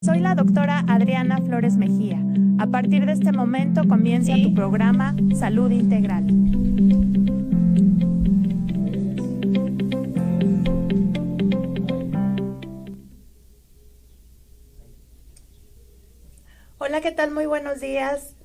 Soy la doctora Adriana Flores Mejía. A partir de este momento comienza tu programa Salud Integral. Hola, ¿qué tal? Muy buenos días.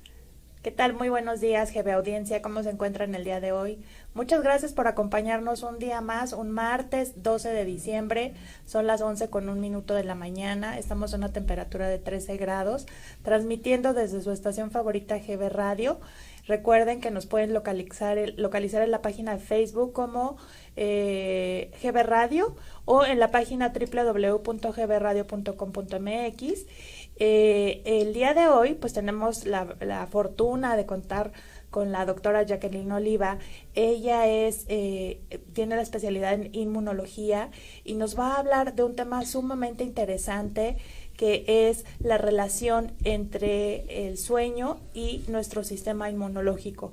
¿Qué tal? Muy buenos días, GB Audiencia. ¿Cómo se encuentran el día de hoy? Muchas gracias por acompañarnos un día más, un martes 12 de diciembre. Son las 11:01 de la mañana. Estamos a una temperatura de 13 grados, transmitiendo desde su estación favorita GB Radio. Recuerden que nos pueden localizar en la página de Facebook como GB Radio o en la página www.gbradio.com.mx. El día de hoy pues tenemos la fortuna de contar con la doctora Jacqueline Oliva. Ella tiene la especialidad en inmunología y nos va a hablar de un tema sumamente interesante, que es la relación entre el sueño y nuestro sistema inmunológico.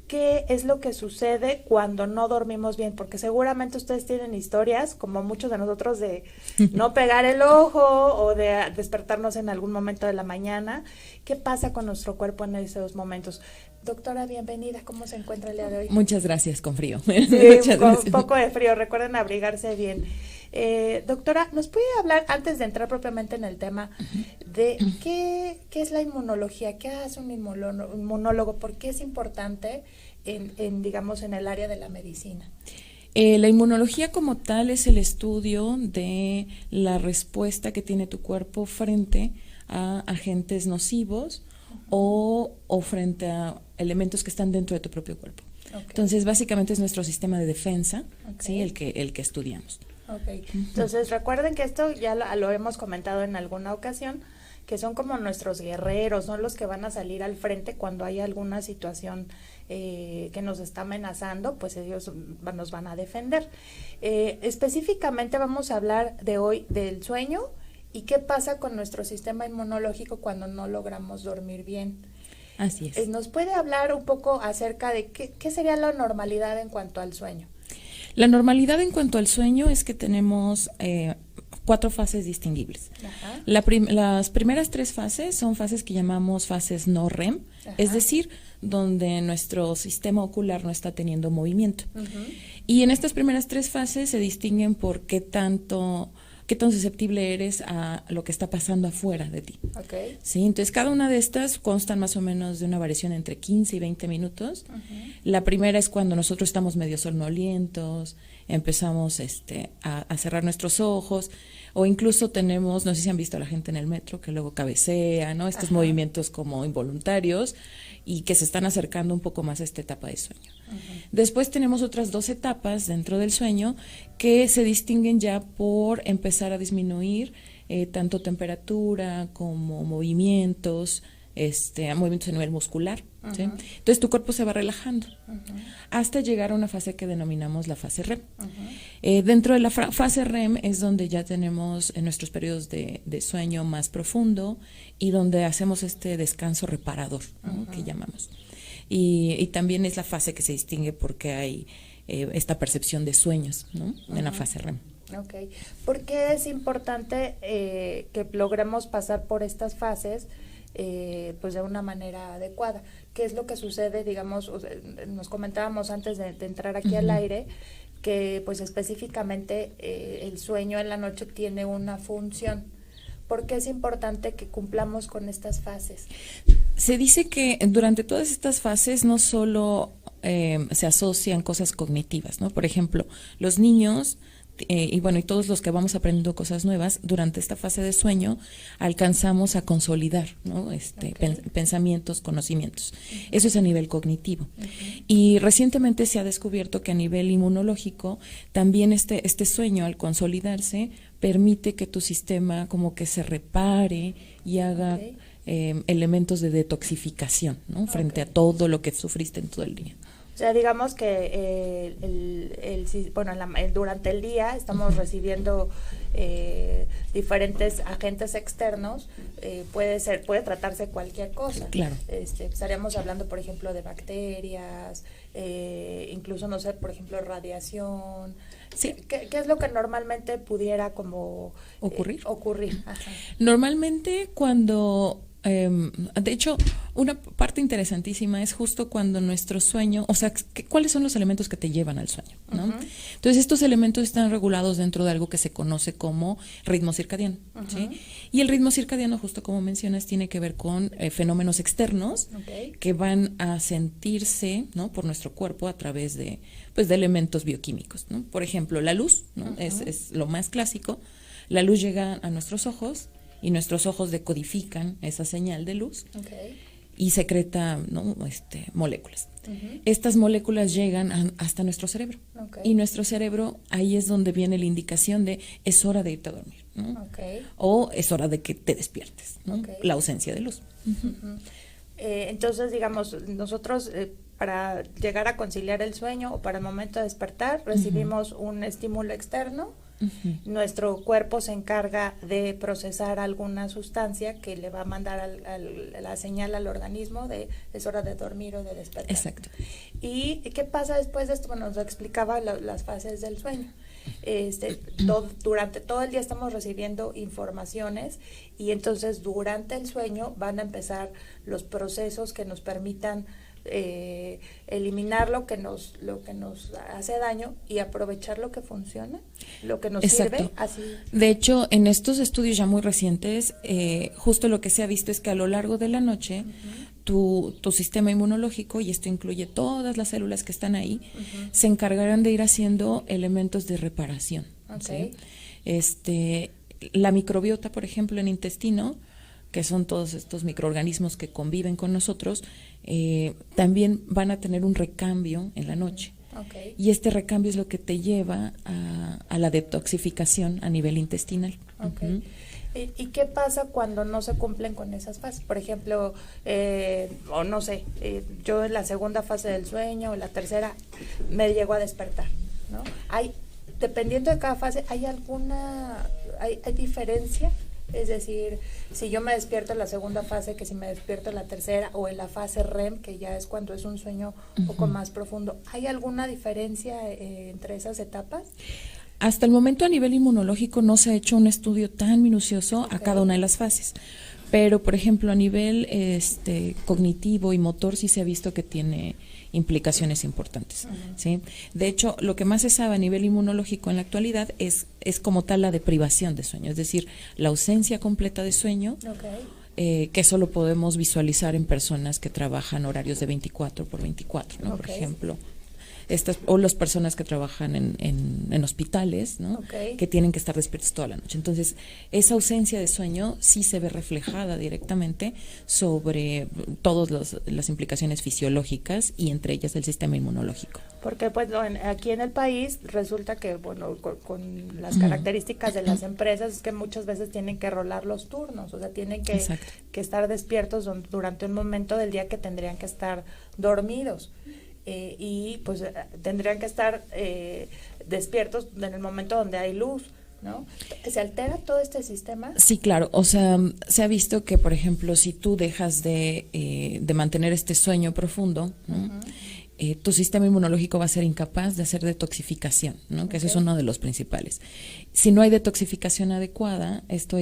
¿Qué es lo que sucede cuando no dormimos bien? Porque seguramente ustedes tienen historias, como muchos de nosotros, de no pegar el ojo o de despertarnos en algún momento de la mañana. ¿Qué pasa con nuestro cuerpo en esos momentos? Doctora, bienvenida. ¿Cómo se encuentra el día de hoy? Muchas gracias, con frío. Sí, Muchas con gracias. un poco de frío. Recuerden abrigarse bien. Doctora, ¿nos puede hablar, antes de entrar propiamente en el tema, de qué es la inmunología? ¿Qué hace un inmunólogo? ¿Por qué es importante digamos, en el área de la medicina? La inmunología como tal es el estudio de la respuesta que tiene tu cuerpo frente a agentes nocivos o frente a elementos que están dentro de tu propio cuerpo. Okay. Entonces, básicamente es nuestro sistema de defensa, ¿sí? el que estudiamos. Okay. Entonces, recuerden que esto ya lo hemos comentado en alguna ocasión, que son como nuestros guerreros, son los que van a salir al frente cuando hay alguna situación que nos está amenazando, pues ellos nos van a defender. Específicamente vamos a hablar de hoy del sueño y qué pasa con nuestro sistema inmunológico cuando no logramos dormir bien. Así es. ¿Nos puede hablar un poco acerca de qué sería la normalidad en cuanto al sueño? La normalidad en cuanto al sueño es que tenemos 4 fases distinguibles. Las primeras 3 fases son fases que llamamos fases no REM, es decir, donde nuestro sistema ocular no está teniendo movimiento. Y en estas primeras 3 fases se distinguen por qué tan susceptible eres a lo que está pasando afuera de ti. Okay. Sí, entonces cada una de estas constan más o menos de una variación entre 15 y 20 minutos. La primera es cuando nosotros estamos medio somnolientos, empezamos a cerrar nuestros ojos, o incluso tenemos, no sé si han visto a la gente en el metro que luego cabecea, ¿no? Estos movimientos como involuntarios y que se están acercando un poco más a esta etapa de sueño. Después tenemos otras 2 etapas dentro del sueño que se distinguen ya por empezar a disminuir tanto temperatura como movimientos a nivel muscular. ¿Sí? Entonces tu cuerpo se va relajando hasta llegar a una fase que denominamos la fase REM. Dentro de la fase REM es donde ya tenemos nuestros periodos de sueño más profundo y donde hacemos este descanso reparador, ¿no? Que llamamos. Y también es la fase que se distingue porque hay esta percepción de sueños, ¿no? En la fase REM. Okay. ¿Por qué es importante que logremos pasar por estas fases pues de una manera adecuada? ¿Qué es lo que sucede? Digamos, nos comentábamos antes de entrar aquí al aire que pues específicamente el sueño en la noche tiene una función. ¿Por qué es importante que cumplamos con estas fases? Se dice que durante todas estas fases no solo se asocian cosas cognitivas, ¿no? Por ejemplo, los niños y todos los que vamos aprendiendo cosas nuevas, durante esta fase de sueño alcanzamos a consolidar, ¿no? Pensamientos, conocimientos. Eso es a nivel cognitivo. Y recientemente se ha descubierto que a nivel inmunológico también este sueño, al consolidarse, permite que tu sistema como que se repare y haga elementos de detoxificación, ¿no? Frente a todo lo que sufriste en todo el día. O sea, digamos que durante el día estamos recibiendo diferentes agentes externos, puede tratarse cualquier cosa. Claro. Estaríamos hablando, por ejemplo, de bacterias, incluso, no sé, por ejemplo, radiación. Sí. ¿Qué es lo que normalmente pudiera como ocurrir? Ajá. Normalmente cuando de hecho, una parte interesantísima es justo cuando nuestro sueño, o sea, ¿cuáles son los elementos que te llevan al sueño? ¿No? Uh-huh. Entonces, estos elementos están regulados dentro de algo que se conoce como ritmo circadiano. Uh-huh. ¿Sí? Y el ritmo circadiano, justo como mencionas, tiene que ver con fenómenos externos que van a sentirse, ¿no?, por nuestro cuerpo a través de elementos bioquímicos, ¿no? Por ejemplo, la luz, ¿no? Uh-huh. es lo más clásico. La luz llega a nuestros ojos, y nuestros ojos decodifican esa señal de luz y secreta, ¿no?, moléculas. Uh-huh. Estas moléculas llegan hasta nuestro cerebro. Y nuestro cerebro, ahí es donde viene la indicación de es hora de irte a dormir, ¿no? O es hora de que te despiertes, ¿no? La ausencia de luz. Uh-huh. Uh-huh. Entonces, digamos, nosotros para llegar a conciliar el sueño o para el momento de despertar, recibimos uh-huh. un estímulo externo. Uh-huh. Nuestro cuerpo se encarga de procesar alguna sustancia que le va a mandar la señal al organismo de es hora de dormir o de despertar. Exacto. ¿Y qué pasa después de esto? Bueno, nos explicaba las fases del sueño. Durante todo el día estamos recibiendo informaciones y entonces durante el sueño van a empezar los procesos que nos permitan eliminar lo que nos hace daño y aprovechar lo que funciona, lo que nos Exacto. sirve. Así. De hecho, en estos estudios ya muy recientes, justo lo que se ha visto es que a lo largo de la noche uh-huh. tu sistema inmunológico, y esto incluye todas las células que están ahí, uh-huh. se encargarán de ir haciendo elementos de reparación. ¿Sí? La microbiota, por ejemplo, en intestino, que son todos estos microorganismos que conviven con nosotros, también van a tener un recambio en la noche. Y este recambio es lo que te lleva a la detoxificación a nivel intestinal. Uh-huh. ¿Y qué pasa cuando no se cumplen con esas fases? Por ejemplo, o no sé, yo en la segunda fase del sueño o la tercera me llego a despertar, ¿no? Dependiendo de cada fase, ¿hay diferencia? Es decir, si yo me despierto en la segunda fase que si me despierto en la tercera o en la fase REM, que ya es cuando es un sueño un poco más profundo, ¿hay alguna diferencia entre esas etapas? Hasta el momento a nivel inmunológico no se ha hecho un estudio tan minucioso a cada una de las fases, pero por ejemplo a nivel cognitivo y motor sí se ha visto que tiene implicaciones importantes. Uh-huh. ¿Sí? De hecho, lo que más se sabe a nivel inmunológico en la actualidad es como tal la deprivación de sueño, es decir, la ausencia completa de sueño, que eso lo podemos visualizar en personas que trabajan horarios de 24/24, ¿no? Por ejemplo, o las personas que trabajan en hospitales, ¿no? Que tienen que estar despiertos toda la noche. Entonces, esa ausencia de sueño sí se ve reflejada directamente sobre todas las implicaciones fisiológicas y entre ellas el sistema inmunológico. Porque pues aquí en el país resulta que, bueno, con las características de las empresas es que muchas veces tienen que rolar los turnos, o sea, tienen que estar despiertos durante un momento del día que tendrían que estar dormidos. Y pues tendrían que estar despiertos en el momento donde hay luz, ¿no? ¿Se altera todo este sistema? Sí, claro, o sea, se ha visto que, por ejemplo, si tú dejas de mantener este sueño profundo, ¿no? Uh-huh. Tu sistema inmunológico va a ser incapaz de hacer detoxificación, ¿no? Que ese es uno de los principales. Si no hay detoxificación adecuada, esto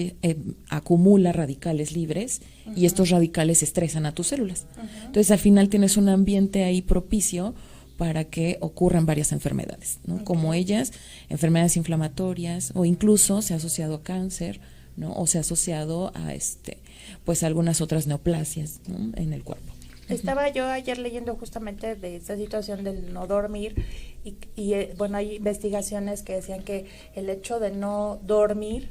acumula radicales libres uh-huh. y estos radicales estresan a tus células. Uh-huh. Entonces, al final tienes un ambiente ahí propicio para que ocurran varias enfermedades, ¿no? Como ellas, enfermedades inflamatorias o incluso se ha asociado a cáncer, ¿no? O se ha asociado a pues algunas otras neoplasias, ¿no? En el cuerpo. Estaba yo ayer leyendo justamente de esta situación del no dormir y bueno, hay investigaciones que decían que el hecho de no dormir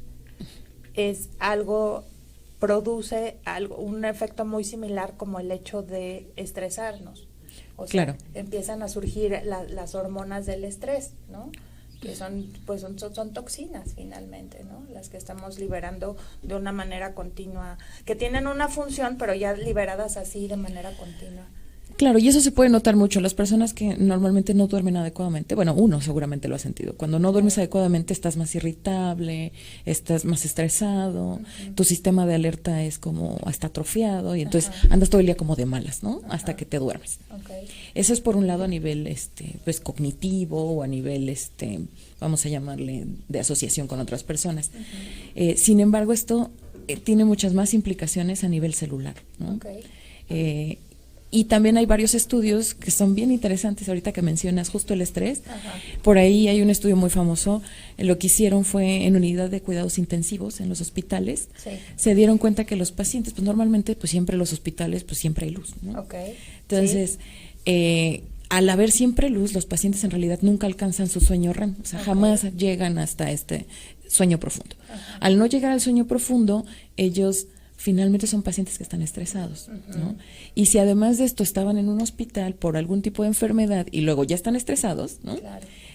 produce un efecto muy similar como el hecho de estresarnos. O sea, empiezan a surgir las hormonas del estrés, ¿no? Que son toxinas finalmente, ¿no? Las que estamos liberando de una manera continua, que tienen una función, pero ya liberadas así de manera continua. Claro, y eso se puede notar mucho. Las personas que normalmente no duermen adecuadamente, bueno, uno seguramente lo ha sentido. Cuando no duermes adecuadamente estás más irritable, estás más estresado, tu sistema de alerta es como está atrofiado y entonces andas todo el día como de malas, ¿no? Hasta que te duermes. Eso es por un lado a nivel pues cognitivo o a nivel vamos a llamarle de asociación con otras personas. Sin embargo, esto tiene muchas más implicaciones a nivel celular, ¿no? Y también hay varios estudios que son bien interesantes ahorita que mencionas justo el estrés. Por ahí hay un estudio muy famoso, lo que hicieron fue en unidad de cuidados intensivos en los hospitales, se dieron cuenta que los pacientes, pues normalmente pues siempre los hospitales pues siempre hay luz, ¿no? Entonces, al haber siempre luz, los pacientes en realidad nunca alcanzan su sueño REM, o sea, jamás llegan hasta este sueño profundo. Al no llegar al sueño profundo, ellos finalmente son pacientes que están estresados, ¿no? Y si además de esto estaban en un hospital por algún tipo de enfermedad y luego ya están estresados, ¿no?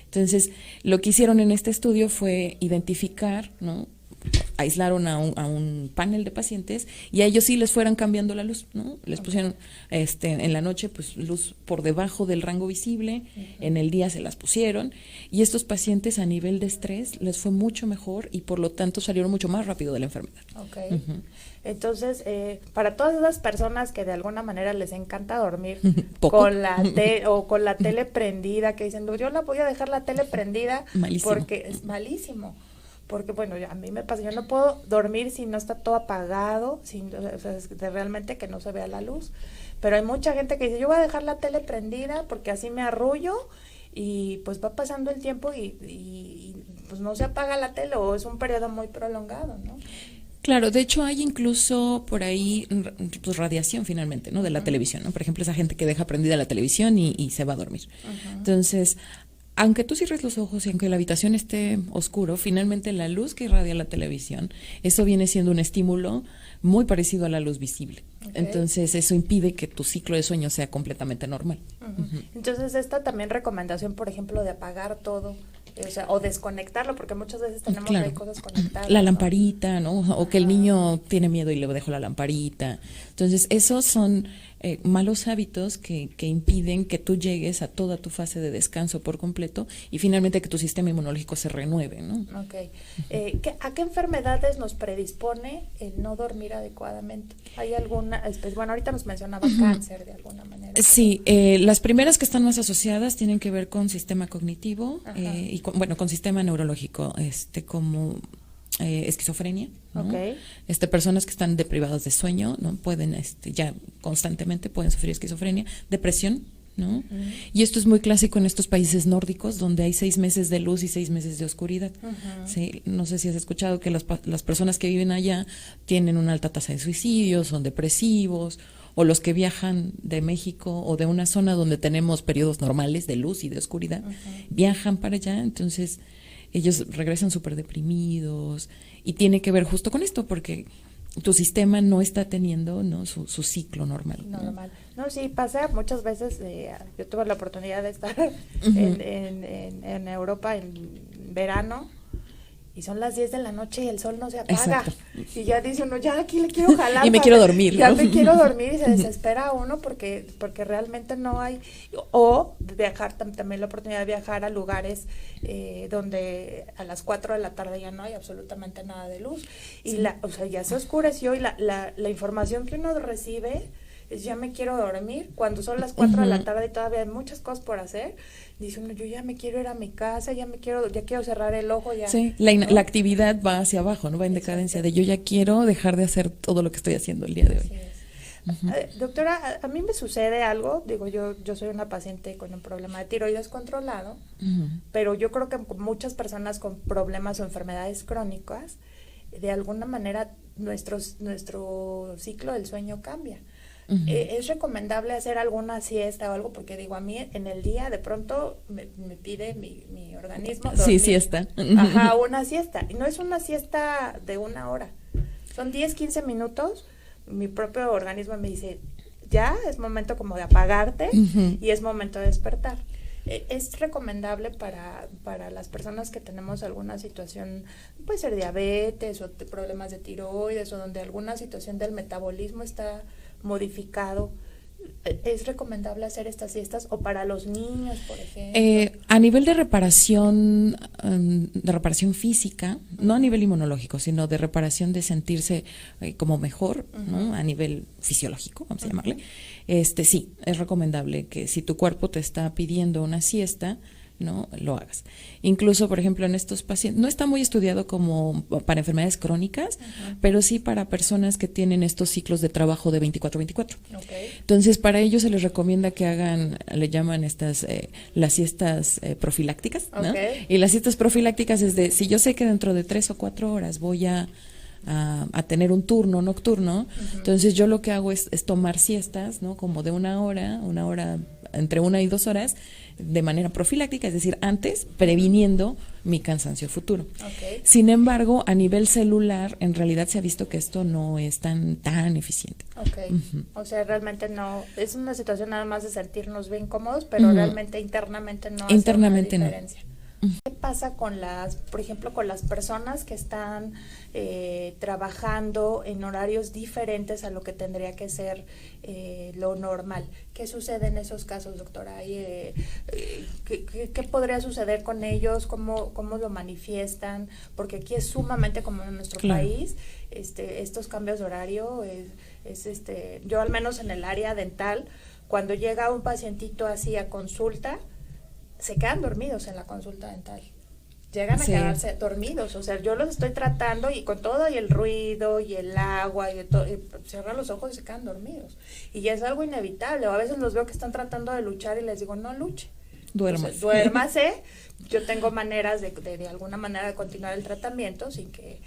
Entonces, lo que hicieron en este estudio fue identificar, ¿no? Aislaron a un panel de pacientes y a ellos sí les fueran cambiando la luz, ¿no? Les pusieron en la noche pues luz por debajo del rango visible, en el día se las pusieron y estos pacientes a nivel de estrés les fue mucho mejor y por lo tanto salieron mucho más rápido de la enfermedad. Entonces, para todas esas personas que de alguna manera les encanta dormir con la tele prendida, que dicen, yo la voy a dejar la tele prendida porque es malísimo. Porque, bueno, a mí me pasa, yo no puedo dormir si no está todo apagado, o sea, realmente que no se vea la luz. Pero hay mucha gente que dice, yo voy a dejar la tele prendida porque así me arrullo y pues va pasando el tiempo y pues no se apaga la tele o es un periodo muy prolongado, ¿no? Claro, de hecho hay incluso por ahí pues radiación finalmente, ¿no? De la televisión, ¿no? Por ejemplo, esa gente que deja prendida la televisión y se va a dormir. Entonces, aunque tú cierres los ojos y aunque la habitación esté oscuro, finalmente la luz que irradia la televisión, eso viene siendo un estímulo muy parecido a la luz visible. Entonces, eso impide que tu ciclo de sueño sea completamente normal. Entonces, esta también recomendación, por ejemplo, de apagar todo, o sea, o desconectarlo, porque muchas veces tenemos ahí cosas conectadas. La lamparita, ¿no? O que el niño tiene miedo y le dejo la lamparita. Entonces, esos son malos hábitos que impiden que tú llegues a toda tu fase de descanso por completo y finalmente que tu sistema inmunológico se renueve, ¿no? ¿A qué enfermedades nos predispone el no dormir adecuadamente? ¿Hay alguna, bueno, ahorita nos mencionaba cáncer de alguna manera? Sí, las primeras que están más asociadas tienen que ver con sistema cognitivo y con sistema neurológico, como esquizofrenia, ¿no? Personas que están deprivadas de sueño, ¿no? Pueden ya constantemente pueden sufrir esquizofrenia, depresión, ¿no? Y esto es muy clásico en estos países nórdicos donde hay 6 meses de luz y 6 meses de oscuridad. ¿Sí? No sé si has escuchado que las personas que viven allá tienen una alta tasa de suicidios, son depresivos, o los que viajan de México o de una zona donde tenemos periodos normales de luz y de oscuridad, viajan para allá, entonces ellos regresan súper deprimidos y tiene que ver justo con esto porque tu sistema no está teniendo, ¿no? su ciclo normal. No, sí, pasa muchas veces. Yo tuve la oportunidad de estar en Europa en verano y son las 10 de la noche y el sol no se apaga. Y ya dice uno, ya aquí le quiero jalar. Y me quiero dormir. Ya me quiero dormir y se desespera uno porque realmente no hay. O viajar, también la oportunidad de viajar a lugares donde a las 4 de la tarde ya no hay absolutamente nada de luz. Y o sea, ya se oscureció y la información que uno recibe es ya me quiero dormir, cuando son las 4 de la tarde y todavía hay muchas cosas por hacer, dice uno, yo ya me quiero ir a mi casa, ya quiero cerrar el ojo, ya. Sí, la actividad va hacia abajo, ¿no? Va en decadencia de yo ya quiero dejar de hacer todo lo que estoy haciendo el día de hoy. Doctora, a mí me sucede algo, digo, yo soy una paciente con un problema de tiroides controlado, pero yo creo que muchas personas con problemas o enfermedades crónicas, de alguna manera nuestro ciclo del sueño cambia. ¿Es recomendable hacer alguna siesta o algo? Porque digo, a mí en el día de pronto me pide mi organismo dormir. Sí, siesta. Una siesta. Y no es una siesta de 1 hora. Son 10, 15 minutos. Mi propio organismo me dice, ya es momento como de apagarte y es momento de despertar. ¿Es recomendable para las personas que tenemos alguna situación, puede ser diabetes o problemas de tiroides o donde alguna situación del metabolismo está modificado, ¿Es recomendable hacer estas siestas o para los niños, por ejemplo? A nivel de reparación física, no a nivel inmunológico, sino de reparación de sentirse como mejor, ¿no? A nivel fisiológico, vamos a llamarle, sí, es recomendable que si tu cuerpo te está pidiendo una siesta, no lo hagas. Incluso, por ejemplo, en estos pacientes, no está muy estudiado como para enfermedades crónicas, pero sí para personas que tienen estos ciclos de trabajo de 24/24. Okay. Entonces, para ellos se les recomienda que hagan, le llaman las siestas profilácticas, ¿no? Okay. Y las siestas profilácticas es de, si yo sé que dentro de 3 o 4 horas voy a tener un turno nocturno, entonces yo lo que hago es tomar siestas, ¿no? Como de una hora, entre 1 y 2 horas, de manera profiláctica, es decir, antes, previniendo mi cansancio futuro. Okay. Sin embargo, a nivel celular, en realidad se ha visto que esto no es tan eficiente. Okay. O sea, realmente no, es una situación nada más de sentirnos bien cómodos, pero realmente internamente no hace una diferencia. ¿Qué pasa con por ejemplo, con las personas que están trabajando en horarios diferentes a lo que tendría que ser lo normal? ¿Qué sucede en esos casos, doctora? ¿Qué podría suceder con ellos? ¿Cómo lo manifiestan? Porque aquí es sumamente común en nuestro país estos cambios de horario. Yo al menos en el área dental, cuando llega un pacientito así a consulta, se quedan dormidos en la consulta dental. Llegan a quedarse dormidos. O sea, yo los estoy tratando y con todo y el ruido y el agua y todo, cierran los ojos y se quedan dormidos. Y ya es algo inevitable. O a veces los veo que están tratando de luchar y les digo, no luche. Duérmase. Duérmase. Yo tengo maneras de alguna manera de continuar el tratamiento sin que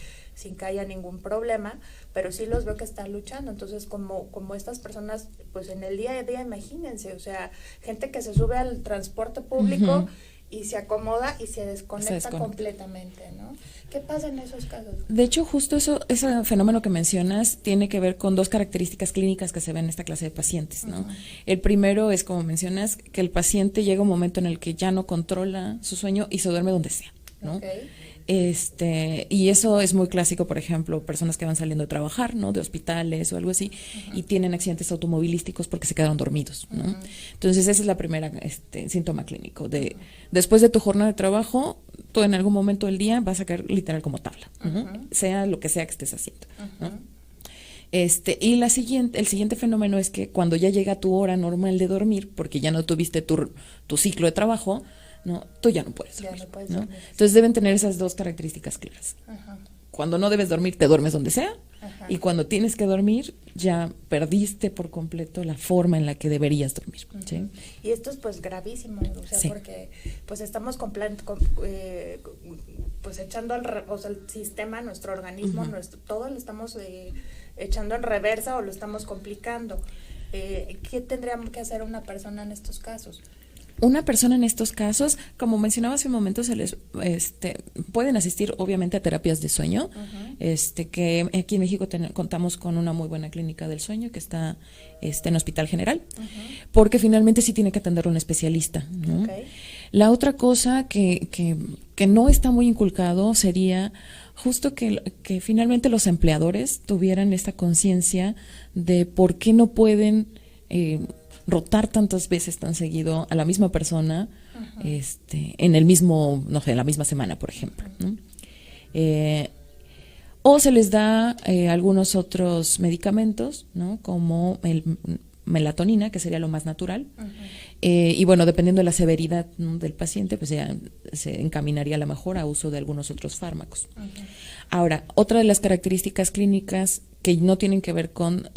haya ningún problema, pero sí los veo que están luchando. Entonces, como estas personas, pues en el día a día, imagínense, o sea, gente que se sube al transporte público y se acomoda y se desconecta completamente, ¿no? ¿Qué pasa en esos casos? De hecho, justo ese fenómeno que mencionas tiene que ver con 2 características clínicas que se ven en esta clase de pacientes, ¿no? El primero es, como mencionas, que el paciente llega un momento en el que ya no controla su sueño y se duerme donde sea, ¿no? Okay. Y eso es muy clásico, por ejemplo, personas que van saliendo de trabajar, ¿no? De hospitales o algo así, y tienen accidentes automovilísticos porque se quedaron dormidos, ¿no? Entonces, esa es la primera síntoma clínico. Después de tu jornada de trabajo, tú en algún momento del día vas a caer literal como tabla, sea lo que sea que estés haciendo, ¿no? Y el siguiente fenómeno es que cuando ya llega tu hora normal de dormir, porque ya no tuviste tu ciclo de trabajo, ¿no? Tú ya no puedes dormir, ¿no? Entonces deben tener esas 2 características claras. Cuando no debes dormir, te duermes donde sea, y cuando tienes que dormir, ya perdiste por completo la forma en la que deberías dormir, ¿sí? Y esto es pues gravísimo, o sea, porque pues estamos pues echando el sistema, nuestro organismo, todo lo estamos echando en reversa o lo estamos complicando. ¿Qué tendríamos que hacer una persona en estos casos? Una persona en estos casos, como mencionaba hace un momento, se les pueden asistir obviamente a terapias de sueño, que aquí en México contamos con una muy buena clínica del sueño que está en Hospital General, porque finalmente sí tiene que atender un especialista, ¿no? Okay. La otra cosa que no está muy inculcado sería justo que finalmente los empleadores tuvieran esta conciencia de por qué no pueden rotar tantas veces tan seguido a la misma persona, en el mismo, no sé, en la misma semana, por ejemplo, ¿no? O se les da algunos otros medicamentos, ¿no? Como melatonina, que sería lo más natural, y bueno, dependiendo de la severidad, ¿no?, del paciente, pues ya se encaminaría a lo mejor a uso de algunos otros fármacos. Ahora, otra de las características clínicas que no tienen que ver con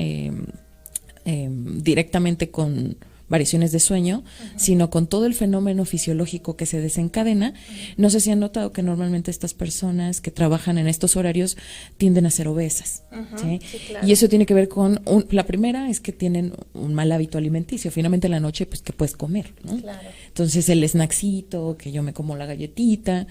directamente con variaciones de sueño, sino con todo el fenómeno fisiológico que se desencadena. No sé si han notado que normalmente estas personas que trabajan en estos horarios tienden a ser obesas, ¿sí? Sí, claro. Y eso tiene que ver con, la primera es que tienen un mal hábito alimenticio, finalmente en la noche pues que puedes comer, ¿no? Claro. Entonces el snacksito, que yo me como la galletita,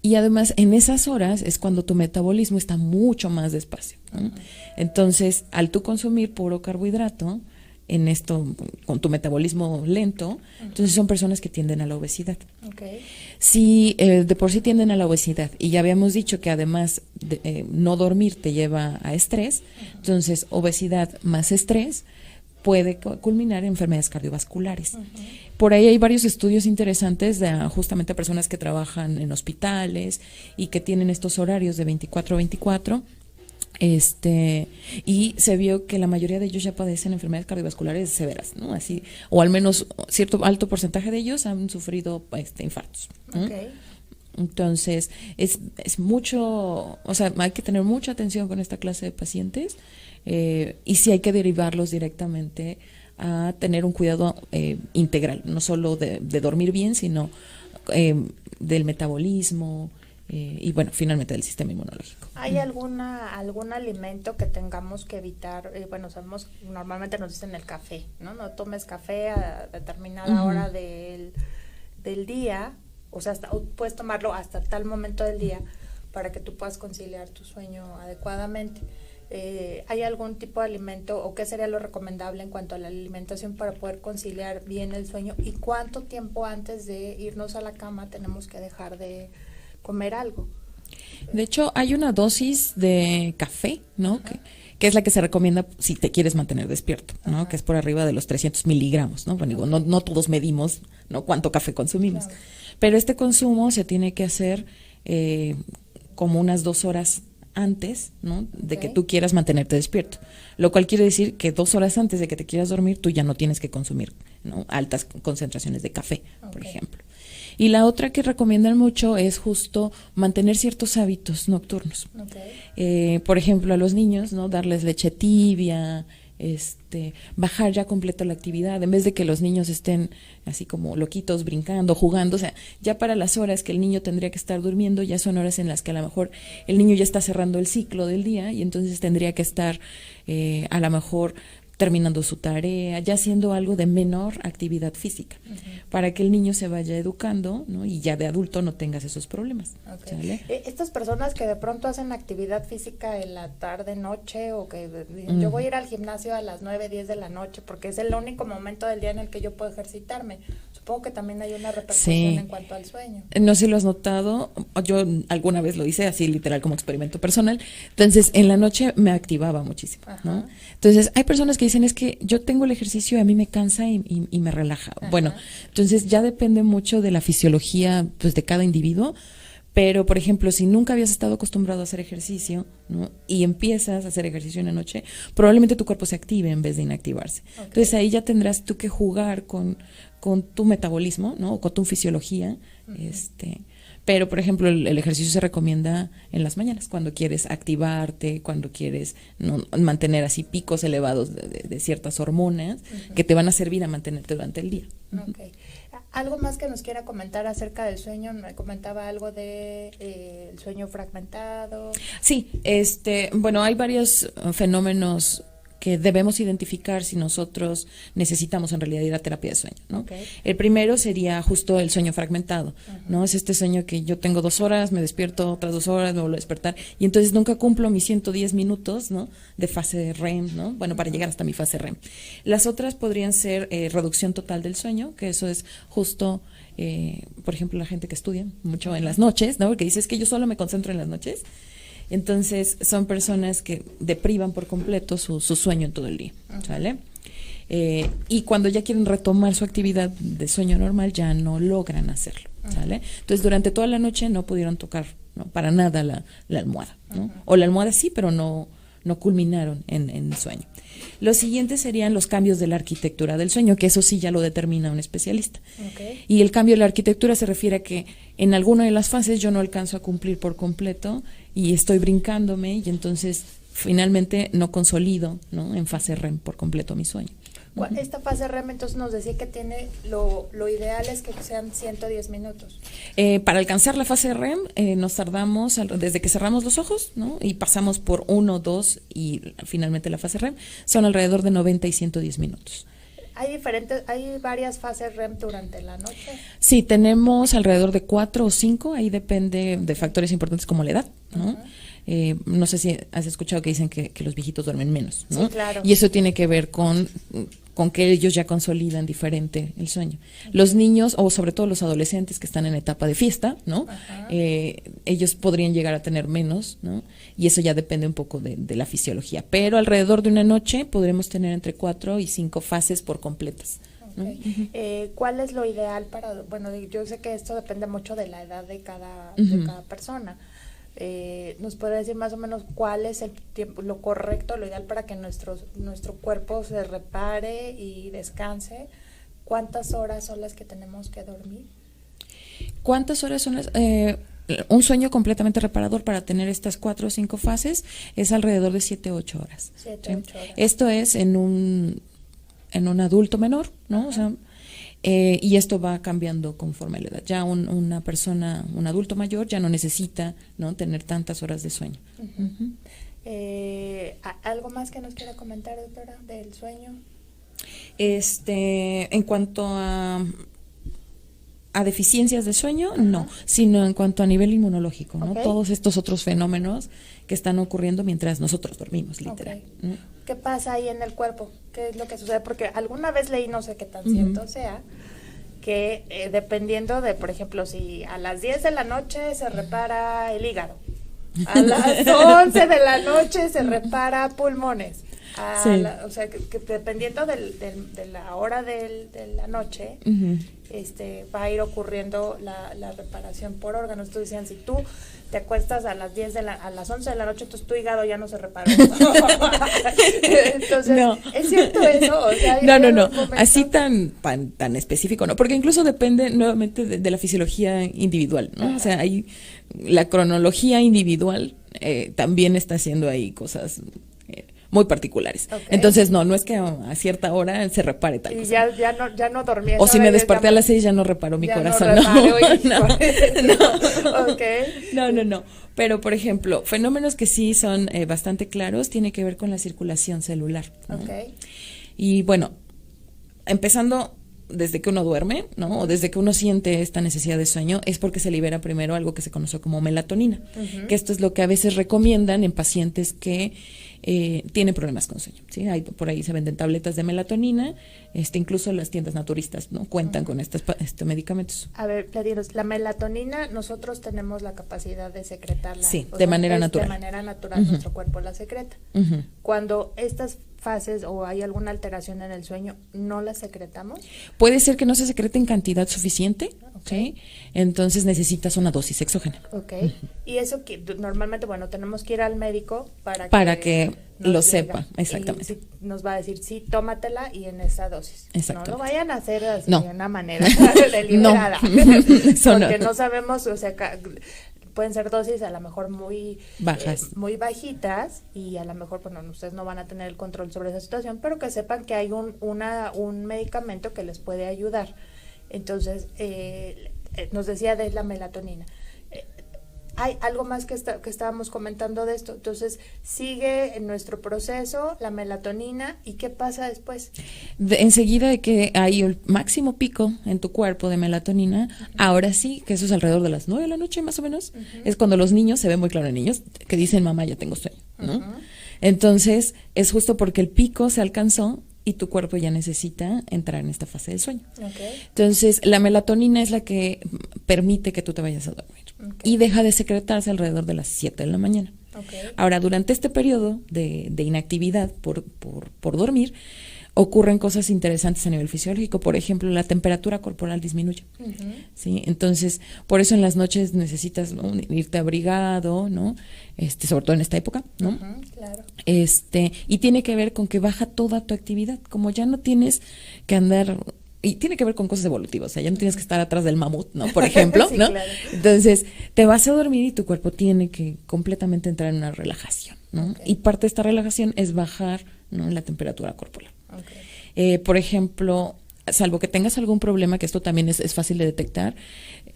y además en esas horas es cuando tu metabolismo está mucho más despacio, ¿no? Entonces, al tú consumir puro carbohidrato, en esto, con tu metabolismo lento, entonces son personas que tienden a la obesidad. Okay. Si de por sí tienden a la obesidad, y ya habíamos dicho que además no dormir te lleva a estrés, entonces obesidad más estrés, puede culminar en enfermedades cardiovasculares. Por ahí hay varios estudios interesantes de justamente personas que trabajan en hospitales y que tienen estos horarios de 24-24. Y se vio que la mayoría de ellos ya padecen enfermedades cardiovasculares severas, ¿no? Así, o al menos cierto alto porcentaje de ellos han sufrido infartos, ¿no? Okay. Entonces, es mucho, o sea, hay que tener mucha atención con esta clase de pacientes, y sí hay que derivarlos directamente a tener un cuidado integral, no solo de dormir bien, sino del metabolismo, y bueno, finalmente del sistema inmunológico. ¿Hay algún alimento que tengamos que evitar? Bueno, sabemos, normalmente nos dicen el café, ¿no? No tomes café a determinada hora del día, o sea, puedes tomarlo hasta tal momento del día para que tú puedas conciliar tu sueño adecuadamente. ¿Hay algún tipo de alimento o qué sería lo recomendable en cuanto a la alimentación para poder conciliar bien el sueño? ¿Y cuánto tiempo antes de irnos a la cama tenemos que dejar de comer algo? De hecho, hay una dosis de café, ¿no? Que es la que se recomienda si te quieres mantener despierto, ¿no? Que es por arriba de los 300 miligramos, ¿no? Bueno, digo, no todos medimos, ¿no?, cuánto café consumimos. Claro. Pero este consumo se tiene que hacer como unas 2 horas antes, ¿no?, de que tú quieras mantenerte despierto. Lo cual quiere decir que 2 horas antes de que te quieras dormir, tú ya no tienes que consumir, ¿no?, altas concentraciones de café, por ejemplo. Y la otra que recomiendan mucho es justo mantener ciertos hábitos nocturnos. Por ejemplo, a los niños, ¿no?, darles leche tibia, bajar ya completo la actividad, en vez de que los niños estén así como loquitos, brincando, jugando, o sea, ya para las horas que el niño tendría que estar durmiendo, ya son horas en las que a lo mejor el niño ya está cerrando el ciclo del día y entonces tendría que estar a lo mejor terminando su tarea, ya haciendo algo de menor actividad física, para que el niño se vaya educando, ¿no?, y ya de adulto no tengas esos problemas. ¿Sale? Estas personas que de pronto hacen actividad física en la tarde, noche, o que yo voy a ir al gimnasio a las 9, 10 de la noche, porque es el único momento del día en el que yo puedo ejercitarme. Supongo que también hay una repercusión en cuanto al sueño. No sé si lo has notado, yo alguna vez lo hice así literal como experimento personal, entonces en la noche me activaba muchísimo, ¿no? Entonces hay personas que dicen, es que yo tengo el ejercicio y a mí me cansa y me relaja. Bueno, entonces ya depende mucho de la fisiología, pues, de cada individuo, pero por ejemplo, si nunca habías estado acostumbrado a hacer ejercicio, ¿no?, y empiezas a hacer ejercicio en la noche, probablemente tu cuerpo se active en vez de inactivarse. Entonces ahí ya tendrás tú que jugar con tu metabolismo, ¿no?, o con tu fisiología, pero, por ejemplo, el ejercicio se recomienda en las mañanas, cuando quieres activarte, cuando quieres mantener así picos elevados de ciertas hormonas que te van a servir a mantenerte durante el día. ¿Algo más que nos quiera comentar acerca del sueño? Me comentaba algo de el sueño fragmentado. Sí, bueno, hay varios fenómenos que debemos identificar si nosotros necesitamos en realidad ir a terapia de sueño, ¿no? El primero sería justo el sueño fragmentado, ¿no? Es este sueño que yo tengo 2 horas, me despierto otras 2 horas, me vuelvo a despertar y entonces nunca cumplo mis 110 minutos, ¿no?, de fase REM, ¿no? Bueno, para llegar hasta mi fase REM. Las otras podrían ser reducción total del sueño, que eso es justo, por ejemplo, la gente que estudia mucho en las noches, ¿no?, porque dice, es que yo solo me concentro en las noches. Entonces son personas que deprivan por completo su sueño en todo el día, ¿sale? Y cuando ya quieren retomar su actividad de sueño normal ya no logran hacerlo, ¿sale? Entonces durante toda la noche no pudieron tocar, ¿no?, para nada la almohada, ¿no? O la almohada sí, pero no culminaron en el sueño. Los siguientes serían los cambios de la arquitectura del sueño, que eso sí ya lo determina un especialista. Y el cambio de la arquitectura se refiere a que en alguna de las fases yo no alcanzo a cumplir por completo y estoy brincándome y entonces finalmente no consolido, ¿no?, en fase REM por completo mi sueño. Esta fase REM entonces nos decía que tiene lo ideal es que sean 110 minutos. Para alcanzar la fase REM nos tardamos desde que cerramos los ojos, ¿no?, y pasamos por 1, 2 y finalmente la fase REM, son alrededor de 90 y 110 minutos. ¿Hay varias fases REM durante la noche? Sí, tenemos alrededor de 4 o 5, ahí depende de factores importantes como la edad, ¿no? No sé si has escuchado que dicen que los viejitos duermen menos, ¿no? Sí, claro. Y eso tiene que ver con que ellos ya consolidan diferente el sueño. Los niños, o sobre todo los adolescentes que están en etapa de fiesta, ¿no? Ellos podrían llegar a tener menos, ¿no? Y eso ya depende un poco de la fisiología. Pero alrededor de una noche podremos tener entre 4 y 5 fases por completas. Okay. ¿Cuál es lo ideal para, bueno, yo sé que esto depende mucho de la edad de cada persona. ¿Nos puede decir más o menos cuál es el tiempo, lo correcto, lo ideal para que nuestro cuerpo se repare y descanse? ¿Cuántas horas son las que tenemos que dormir? ¿Cuántas horas son las? Un sueño completamente reparador para tener estas 4 o 5 fases es alrededor de 7 o 8 horas. 7 ¿sí? 8 horas. Esto es en un adulto menor, ¿no? O sea, y esto va cambiando conforme la edad. Ya una persona, un adulto mayor, ya no necesita, ¿no?, tener tantas horas de sueño. ¿Algo más que nos quiera comentar, doctora, del sueño? En cuanto a deficiencias de sueño, no, sino en cuanto a nivel inmunológico, ¿no? Todos estos otros fenómenos que están ocurriendo mientras nosotros dormimos, literal. ¿No? ¿Qué pasa ahí en el cuerpo? ¿Qué es lo que sucede? Porque alguna vez leí, no sé qué tan cierto sea, que dependiendo de, por ejemplo, si a las 10 de la noche se repara el hígado, a las 11 de la noche se repara pulmones, o sea, que dependiendo de la hora de la noche, va a ir ocurriendo la reparación por órganos. Entonces decían, si tú te acuestas a las 11 de la noche, entonces tu hígado ya no se repara. Entonces, no. ¿Es cierto eso? O sea, no. Así tan específico, ¿no? Porque incluso depende nuevamente de la fisiología individual, ¿no? O sea, hay la cronología individual también está haciendo ahí cosas muy particulares. Entonces, no es que a cierta hora se repare tal cosa. Y ya no dormía. O si me desperté a las 6 ya no reparó mi corazón. No. Pero, por ejemplo, fenómenos que sí son bastante claros, tiene que ver con la circulación celular, ¿no? Y bueno, empezando desde que uno duerme, ¿no? O desde que uno siente esta necesidad de sueño, es porque se libera primero algo que se conoce como melatonina, que esto es lo que a veces recomiendan en pacientes que tienen problemas con sueño, ¿sí? Por ahí se venden tabletas de melatonina, incluso las tiendas naturistas, ¿no?, cuentan con estos medicamentos. A ver, platinos, la melatonina nosotros tenemos la capacidad de secretarla. Sí, de manera natural. De manera natural nuestro cuerpo la secreta. Cuando estas fases o hay alguna alteración en el sueño, ¿no la secretamos? Puede ser que no se secrete en cantidad suficiente, ¿sí? Entonces necesitas una dosis exógena. Y eso que normalmente, bueno, tenemos que ir al médico para que lo sepa, exactamente. Y nos va a decir, sí, tómatela y en esa dosis. No lo vayan a hacer así de una manera deliberada. Porque no sabemos, o sea, pueden ser dosis a lo mejor muy bajas, muy bajitas, y a lo mejor, bueno, ustedes no van a tener el control sobre esa situación, pero que sepan que hay un medicamento que les puede ayudar. Entonces, nos decía de la melatonina. Hay algo más que estábamos comentando de esto. Entonces, sigue en nuestro proceso la melatonina, ¿y qué pasa después? Enseguida de que hay el máximo pico en tu cuerpo de melatonina, ahora sí, que eso es alrededor de las 9 de la noche más o menos, es cuando los niños, se ve muy claro en niños, que dicen, mamá, ya tengo sueño, ¿no? Entonces, es justo porque el pico se alcanzó y tu cuerpo ya necesita entrar en esta fase del sueño. Entonces, la melatonina es la que permite que tú te vayas a dormir. Y deja de secretarse alrededor de las 7 de la mañana. Ahora, durante este periodo de inactividad por dormir, ocurren cosas interesantes a nivel fisiológico. Por ejemplo, la temperatura corporal disminuye. ¿Sí? Entonces, por eso en las noches necesitas, ¿no?, irte abrigado, ¿no? Sobre todo en esta época, ¿no? Claro. Y tiene que ver con que baja toda tu actividad. Como ya no tienes que andar, y tiene que ver con cosas evolutivas, o sea, ya no tienes que estar atrás del mamut, ¿no? Por ejemplo, sí, ¿no? Claro. Entonces, te vas a dormir y tu cuerpo tiene que completamente entrar en una relajación, ¿no? Y parte de esta relajación es bajar, ¿no?, la temperatura corporal. Por ejemplo, salvo que tengas algún problema, que esto también es fácil de detectar,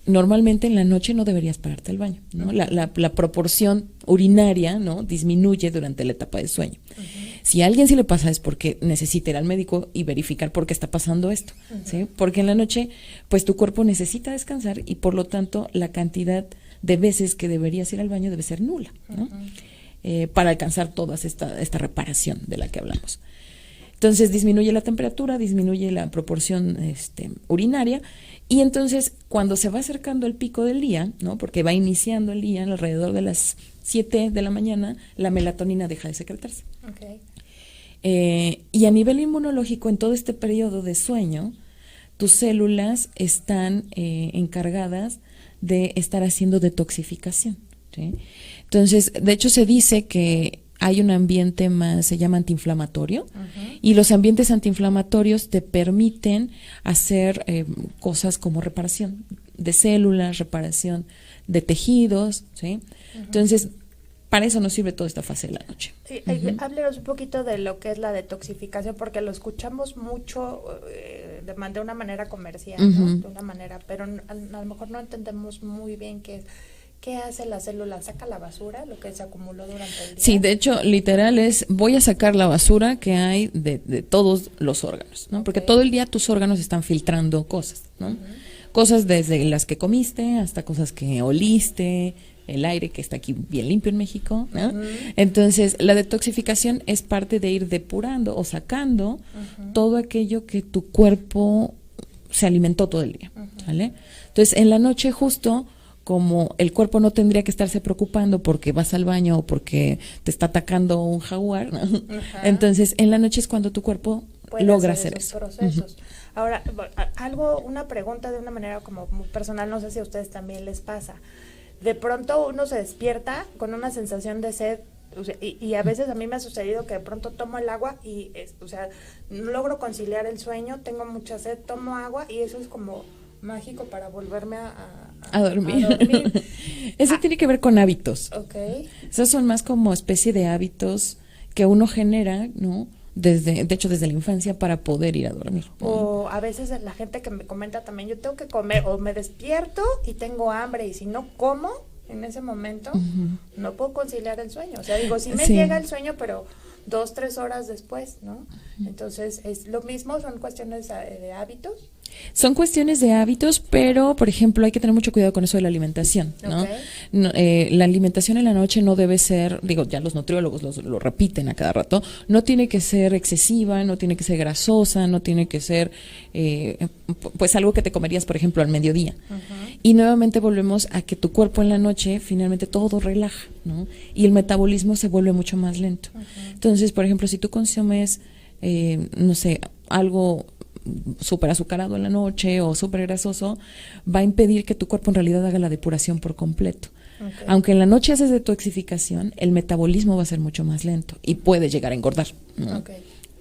normalmente en la noche no deberías pararte al baño, ¿no? La proporción urinaria, ¿no?, disminuye durante la etapa de sueño. Si a alguien sí le pasa, es porque necesita ir al médico y verificar por qué está pasando esto, ¿sí? Porque en la noche, pues tu cuerpo necesita descansar y por lo tanto la cantidad de veces que deberías ir al baño debe ser nula, ¿no? Para alcanzar toda esta reparación de la que hablamos. Entonces disminuye la temperatura, disminuye la proporción urinaria, y entonces cuando se va acercando el pico del día, ¿no? Porque va iniciando el día alrededor de las 7 de la mañana, la melatonina deja de secretarse. Okay. Y a nivel inmunológico, en todo este periodo de sueño, tus células están encargadas de estar haciendo detoxificación, ¿sí? Entonces, de hecho se dice que hay un ambiente más, se llama antiinflamatorio, y los ambientes antiinflamatorios te permiten hacer cosas como reparación de células, reparación de tejidos, ¿sí? Entonces, para eso nos sirve toda esta fase de la noche. Sí, háblenos un poquito de lo que es la detoxificación, porque lo escuchamos mucho de una manera comercial, ¿no? De una manera, pero a lo mejor no entendemos muy bien qué es. ¿Qué hace la célula? ¿Saca la basura, lo que se acumuló durante el día? Sí, de hecho, literal es, voy a sacar la basura que hay de todos los órganos, ¿no? Porque todo el día tus órganos están filtrando cosas, ¿no? Cosas desde las que comiste hasta cosas que oliste, el aire que está aquí bien limpio en México, ¿no? Entonces, la detoxificación es parte de ir depurando o sacando todo aquello que tu cuerpo se alimentó todo el día, ¿vale? Entonces, en la noche justo, como el cuerpo no tendría que estarse preocupando porque vas al baño o porque te está atacando un jaguar, ¿no? Entonces en la noche es cuando tu cuerpo logra hacer esos procesos. Ahora, una pregunta de una manera como muy personal, no sé si a ustedes también les pasa. De pronto uno se despierta con una sensación de sed, o sea, y a veces a mí me ha sucedido que de pronto tomo el agua y, o sea, no logro conciliar el sueño, tengo mucha sed, tomo agua y eso es como mágico para volverme a dormir. Eso tiene que ver con hábitos. Okay. Esos son más como especie de hábitos que uno genera, ¿no? De hecho, desde la infancia para poder ir a dormir. O a veces la gente que me comenta también, yo tengo que comer, o me despierto y tengo hambre, y si no como en ese momento, no puedo conciliar el sueño. O sea, digo, sí me llega el sueño, pero 2-3 horas después, ¿no? Entonces, ¿es lo mismo? ¿Son cuestiones de hábitos? Son cuestiones de hábitos, pero, por ejemplo, hay que tener mucho cuidado con eso de la alimentación, ¿no? No, la alimentación en la noche no debe ser, digo, ya los nutriólogos lo repiten a cada rato, no tiene que ser excesiva, no tiene que ser grasosa, no tiene que ser, pues, algo que te comerías, por ejemplo, al mediodía. Y nuevamente volvemos a que tu cuerpo en la noche, finalmente todo relaja, ¿no? Y el metabolismo se vuelve mucho más lento. Entonces, por ejemplo, si tú consumes, no sé, algo súper azucarado en la noche o súper grasoso, va a impedir que tu cuerpo en realidad haga la depuración por completo. Aunque en la noche haces detoxificación, el metabolismo va a ser mucho más lento y puede llegar a engordar, ¿no?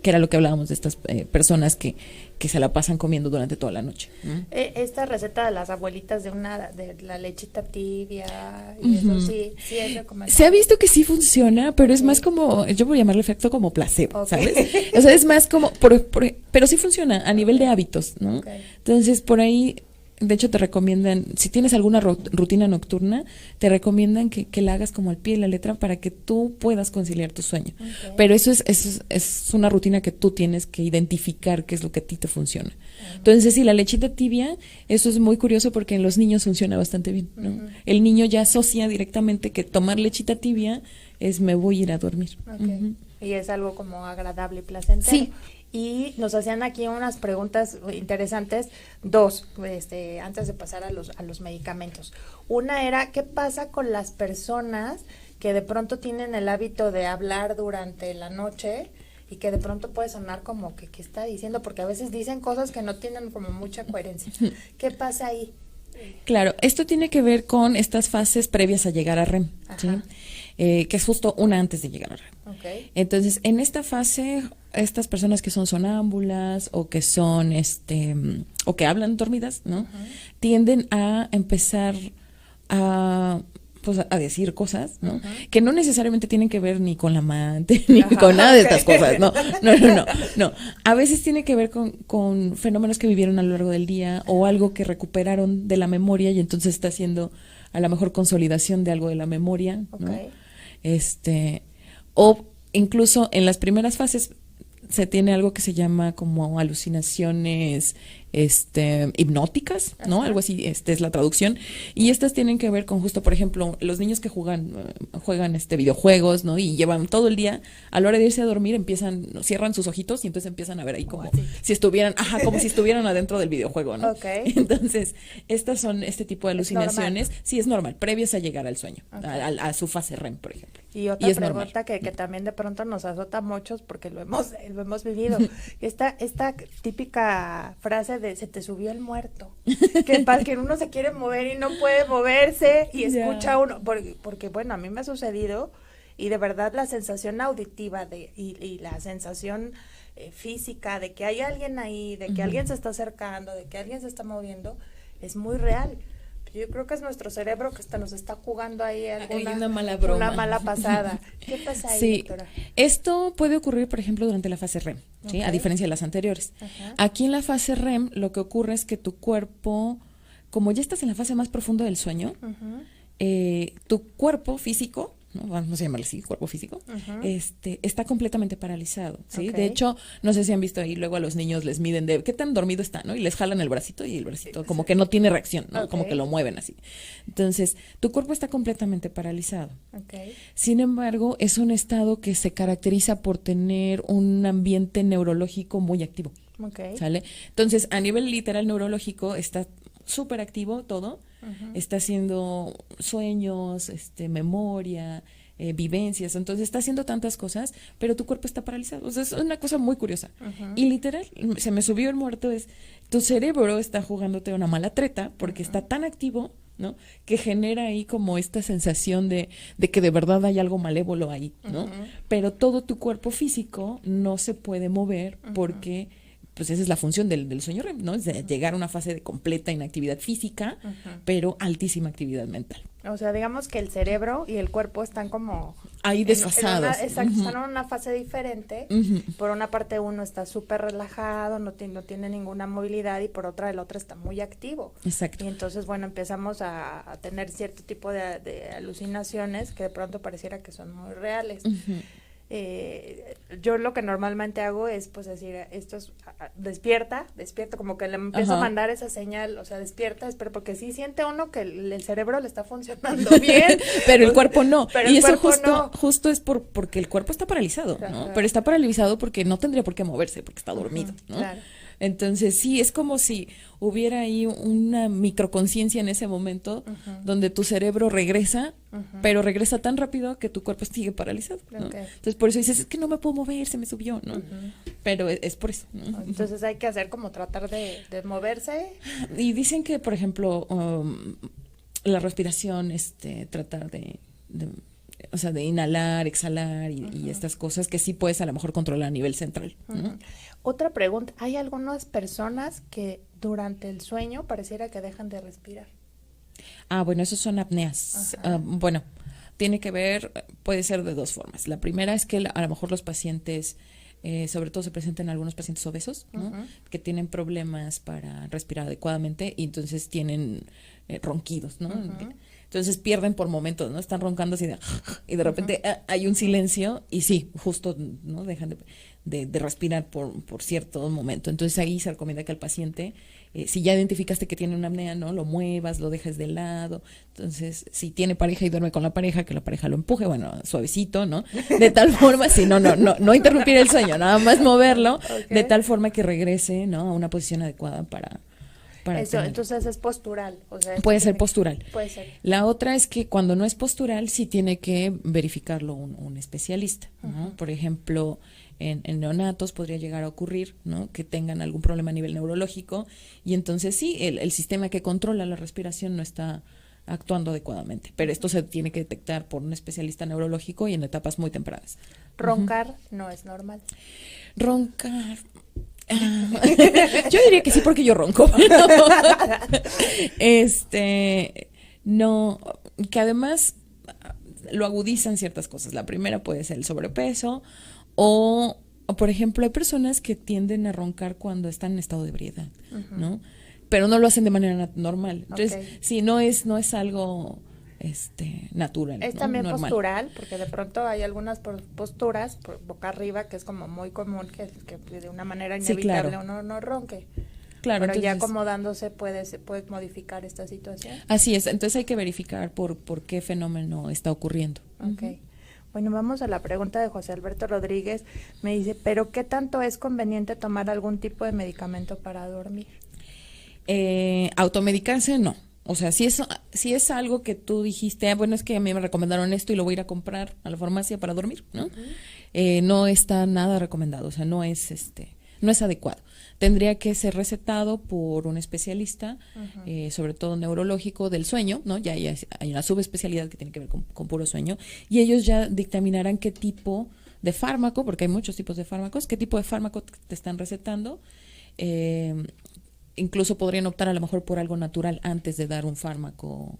Que era lo que hablábamos de estas personas que se la pasan comiendo durante toda la noche. Esta receta de las abuelitas de la lechita tibia, y eso sí es recomendable. Se ha visto que sí funciona, pero es más como, yo voy a llamarle efecto como placebo, ¿sabes? O sea, es más como, pero sí funciona a nivel de hábitos, ¿no? Entonces, por ahí, de hecho, te recomiendan, si tienes alguna rutina nocturna, te recomiendan que la hagas como al pie de la letra para que tú puedas conciliar tu sueño. Pero eso es una rutina que tú tienes que identificar qué es lo que a ti te funciona. Entonces, sí, la lechita tibia, eso es muy curioso porque en los niños funciona bastante bien, ¿no? El niño ya asocia directamente que tomar lechita tibia es me voy a ir a dormir. Y es algo como agradable y placentero. Sí. Y nos hacían aquí unas preguntas interesantes, dos, antes de pasar a los medicamentos. Una era, ¿qué pasa con las personas que de pronto tienen el hábito de hablar durante la noche y que de pronto puede sonar como que ¿qué está diciendo? Porque a veces dicen cosas que no tienen como mucha coherencia. ¿Qué pasa ahí? Claro, esto tiene que ver con estas fases previas a llegar a REM, ¿sí? Que es justo una antes de llegar a REM. Entonces, en esta fase, estas personas que son sonámbulas o que son, o que hablan dormidas, ¿no? Tienden a empezar a decir cosas, ¿no? Que no necesariamente tienen que ver ni con la amante, ni con nada de estas cosas, no. A veces tiene que ver con fenómenos que vivieron a lo largo del día o algo que recuperaron de la memoria y entonces está haciendo a lo mejor consolidación de algo de la memoria, ¿no? O incluso en las primeras fases se tiene algo que se llama como alucinaciones hipnóticas, ¿no? Algo así, es la traducción. Y estas tienen que ver con justo, por ejemplo, los niños que juegan videojuegos, ¿no? Y llevan todo el día, a la hora de irse a dormir, cierran sus ojitos y entonces empiezan a ver ahí como si estuvieran adentro del videojuego, ¿no? Okay. Entonces, estas son este tipo de alucinaciones. Sí, es normal, previas a llegar al sueño, a su fase REM, por ejemplo. Y otra pregunta que también de pronto nos azota a muchos porque lo hemos vivido. Esta típica frase de se te subió el muerto, que uno se quiere mover y no puede moverse y escucha uno, porque bueno, a mí me ha sucedido y de verdad la sensación auditiva y la sensación física de que hay alguien ahí, de que alguien se está acercando, de que alguien se está moviendo, es muy real. Yo creo que es nuestro cerebro que nos está jugando ahí una mala broma. Una mala pasada. ¿Qué pasa ahí, doctora? Esto puede ocurrir, por ejemplo, durante la fase REM, ¿sí? A diferencia de las anteriores. Aquí en la fase REM lo que ocurre es que tu cuerpo, como ya estás en la fase más profunda del sueño, tu cuerpo físico, ¿no? Vamos a llamarle así, cuerpo físico, está completamente paralizado, ¿sí? De hecho, no sé si han visto ahí, luego a los niños les miden de qué tan dormido está, ¿no? Y les jalan el bracito y el bracito como que no tiene reacción, ¿no? Como que lo mueven así. Entonces, tu cuerpo está completamente paralizado. Sin embargo, es un estado que se caracteriza por tener un ambiente neurológico muy activo. ¿Sale? Entonces, a nivel literal neurológico está súper activo todo. Está haciendo sueños, memoria, vivencias, entonces está haciendo tantas cosas, pero tu cuerpo está paralizado. O sea, es una cosa muy curiosa. Y literal, se me subió el muerto, tu cerebro está jugándote una mala treta porque está tan activo, ¿no? Que genera ahí como esta sensación de que de verdad hay algo malévolo ahí, ¿no? Pero todo tu cuerpo físico no se puede mover porque pues esa es la función del sueño REM, ¿no? Es de llegar a una fase de completa inactividad física, pero altísima actividad mental. O sea, digamos que el cerebro y el cuerpo están como ahí desfasados. Están en una fase diferente. Por una parte uno está súper relajado, no tiene ninguna movilidad, y por otra el otro está muy activo. Exacto. Y entonces, bueno, empezamos a tener cierto tipo de alucinaciones que de pronto pareciera que son muy reales. Yo lo que normalmente hago es pues decir, esto es despierta, como que le empiezo a mandar esa señal, o sea, despierta, porque sí siente uno que el cerebro le está funcionando bien, pero el cuerpo no, pero y el eso cuerpo justo es porque el cuerpo está paralizado, ¿no? Pero está paralizado porque no tendría por qué moverse, porque está dormido, ¿no? Claro. Entonces sí, es como si hubiera ahí una microconciencia en ese momento donde tu cerebro regresa, pero regresa tan rápido que tu cuerpo sigue paralizado, ¿no? Entonces por eso dices, es que no me puedo mover, se me subió, ¿no? Pero es por eso, ¿no? Entonces hay que hacer como tratar de moverse. Y dicen que, por ejemplo, la respiración, tratar o sea, de inhalar, exhalar y estas cosas que sí puedes a lo mejor controlar a nivel central, ¿no? Otra pregunta, ¿hay algunas personas que durante el sueño pareciera que dejan de respirar? Bueno, esos son apneas. Bueno, tiene que ver, puede ser de dos formas. La primera es que a lo mejor los pacientes, sobre todo se presentan algunos pacientes obesos, ¿no? Que tienen problemas para respirar adecuadamente y entonces tienen ronquidos, ¿no? Entonces pierden por momentos, ¿no? Están roncando así y de repente hay un silencio y sí, justo, ¿no? Dejan de respirar por cierto momento. Entonces ahí se recomienda que al paciente, si ya identificaste que tiene una apnea, ¿no? Lo muevas, lo dejes de lado. Entonces, si tiene pareja y duerme con la pareja, que la pareja lo empuje, bueno, suavecito, ¿no? De tal forma, si no interrumpir el sueño, nada más moverlo, de tal forma que regrese, ¿no? A una posición adecuada para eso, entonces es postural. O sea, puede ser postural. Puede ser. La otra es que cuando no es postural, sí tiene que verificarlo un especialista, ¿no? Por ejemplo, en neonatos podría llegar a ocurrir, ¿no? Que tengan algún problema a nivel neurológico y entonces sí, el sistema que controla la respiración no está actuando adecuadamente, pero esto se tiene que detectar por un especialista neurológico y en etapas muy tempranas. ¿Roncar no es normal? Roncar... yo diría que sí porque yo ronco. No, que además lo agudizan ciertas cosas. La primera puede ser el sobrepeso o por ejemplo, hay personas que tienden a roncar cuando están en estado de ebriedad, ¿no? Pero no lo hacen de manera normal. Entonces, sí, no es algo natural. Es también normal. Postural, porque de pronto hay algunas posturas boca arriba que es como muy común que de una manera inevitable uno no ronque. Claro, pero entonces, ya acomodándose se puede modificar esta situación. Así es, entonces hay que verificar por qué fenómeno está ocurriendo. Okay. Bueno, vamos a la pregunta de José Alberto Rodríguez. Me dice, ¿pero qué tanto es conveniente tomar algún tipo de medicamento para dormir? Automedicarse, no. O sea, si es algo que tú dijiste, bueno, es que a mí me recomendaron esto y lo voy a ir a comprar a la farmacia para dormir, ¿no? No está nada recomendado, o sea, no es adecuado. Tendría que ser recetado por un especialista, sobre todo neurológico del sueño, ¿no? Ya hay una subespecialidad que tiene que ver con puro sueño, y ellos ya dictaminarán qué tipo de fármaco, porque hay muchos tipos de fármacos, qué tipo de fármaco te están recetando. Incluso podrían optar a lo mejor por algo natural antes de dar un fármaco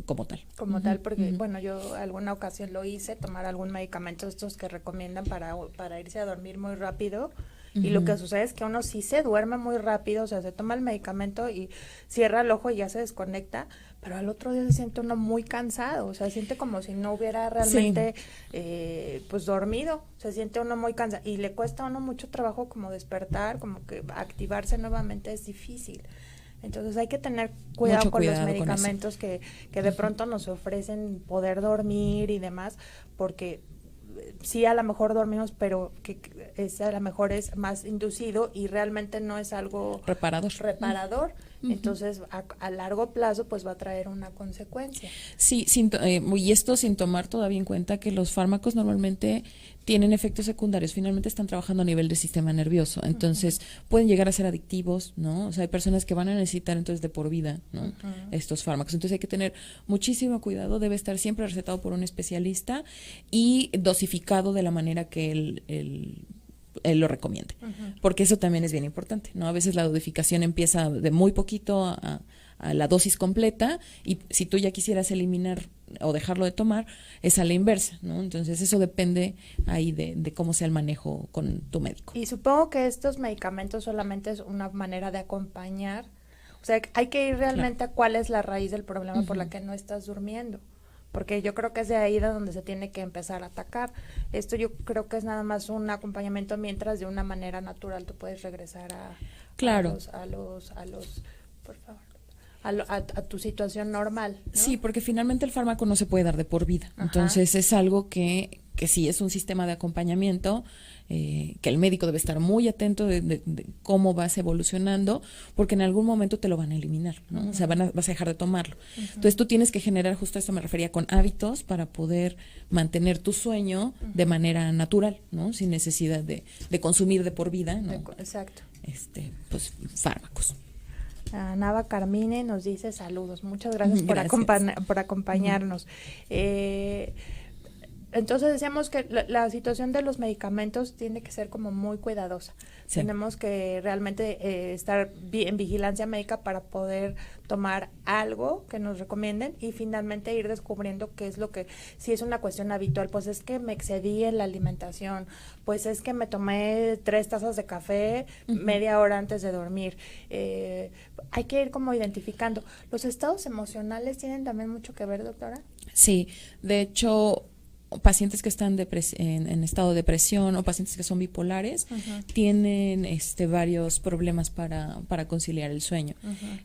como tal. Como tal, porque, bueno, yo alguna ocasión lo hice, tomar algún medicamento estos que recomiendan para irse a dormir muy rápido, y lo que sucede es que uno sí se duerme muy rápido, o sea, se toma el medicamento y cierra el ojo y ya se desconecta, pero al otro día se siente uno muy cansado, o sea, siente como si no hubiera realmente pues dormido, se siente uno muy cansado y le cuesta a uno mucho trabajo como despertar, como que activarse nuevamente es difícil. Entonces hay que tener cuidado con los medicamentos que de pronto nos ofrecen poder dormir y demás, porque sí a lo mejor dormimos, pero que a lo mejor es más inducido y realmente no es algo reparador. Entonces a largo plazo pues va a traer una consecuencia. Sí, y esto sin tomar todavía en cuenta que los fármacos normalmente tienen efectos secundarios, finalmente están trabajando a nivel del sistema nervioso, entonces pueden llegar a ser adictivos, ¿no? O sea, hay personas que van a necesitar entonces de por vida, ¿no? Estos fármacos, entonces hay que tener muchísimo cuidado, debe estar siempre recetado por un especialista y dosificado de la manera que él lo recomiende, porque eso también es bien importante, ¿no? A veces la dosificación empieza de muy poquito a la dosis completa, y si tú ya quisieras eliminar o dejarlo de tomar, es a la inversa, ¿no? Entonces eso depende ahí de cómo sea el manejo con tu médico. Y supongo que estos medicamentos solamente es una manera de acompañar, o sea, hay que ir realmente a cuál es la raíz del problema por la que no estás durmiendo, porque yo creo que es de ahí de donde se tiene que empezar a atacar. Esto yo creo que es nada más un acompañamiento, mientras de una manera natural tú puedes regresar a por favor, a tu situación normal, ¿no? Sí, porque finalmente el fármaco no se puede dar de por vida. Entonces es algo que sí es un sistema de acompañamiento, que el médico debe estar muy atento de cómo vas evolucionando, porque en algún momento te lo van a eliminar, ¿no? O sea, vas a dejar de tomarlo. Entonces tú tienes que generar, justo esto me refería, con hábitos para poder mantener tu sueño de manera natural, ¿no? Sin necesidad de consumir de por vida, ¿no? Exacto. Pues fármacos. Nava Carmine nos dice saludos, muchas gracias. Por acompañarnos. Entonces decíamos que la situación de los medicamentos tiene que ser como muy cuidadosa. Sí. Tenemos que realmente estar en vigilancia médica para poder tomar algo que nos recomienden y finalmente ir descubriendo qué es lo que, si es una cuestión habitual, pues es que me excedí en la alimentación, pues es que me tomé 3 tazas de café media hora antes de dormir. Hay que ir como identificando. ¿Los estados emocionales tienen también mucho que ver, doctora? Sí, de hecho, pacientes que están en estado de depresión o pacientes que son bipolares tienen varios problemas para conciliar el sueño.